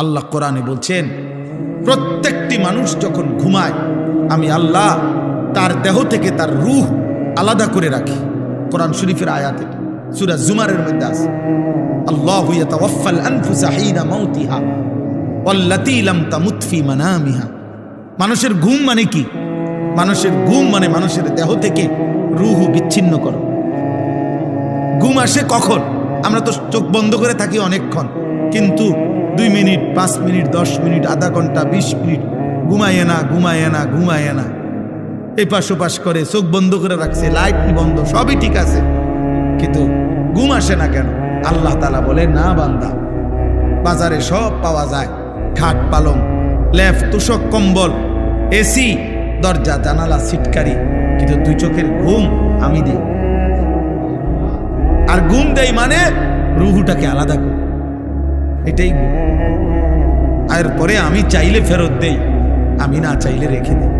আল্লাহ কোরআনে বলছেন, প্রত্যেকটি মানুষ যখন ঘুমায় আমি আল্লাহ তার দেহ থেকে তার রূহ আলাদা করে রাখি। কোরআন শরীফের আয়াতে সূরা জুমারের মধ্যে আছে, আল্লাহু ইয়াতাওয়াফাল আনফুসা হিনা মাউতিহা ওয়াল্লাতী লাম তামুত ফি মানামিহা। মানুষের ঘুম মানে কি? মানুষের ঘুম মানে মানুষের দেহ থেকে রূহ বিচ্ছিন্ন করো। ঘুম আসে কখন? আমরা তো চোখ বন্ধ করে থাকি অনেকক্ষণ, কিন্তু 2 মিনিট 5 মিনিট 10 মিনিট আধা ঘন্টা 20 মিনিট ঘুমায় না, এপাশ ওপাশ করে চোখ বন্ধ করে রাখছে, লাইট বন্ধ, সবই ঠিক আছে, কিন্তু ঘুম আসে না কেন? আল্লাহ তাআলা বলে, না বান্দা, বাজারে সব পাওয়া যায়, খাট পালং লেফ তোষক কম্বল এসি দরজা জানালা সিটকারি, কিন্তু 2 চোখের ঘুম আমি দিই। আর ঘুম দেই মানে রুহুটাকে আলাদা করি, এটাই ঘুম। আর পরে আমি চাইলে ফেরত দেই, আমি না চাইলে রেখে দিই।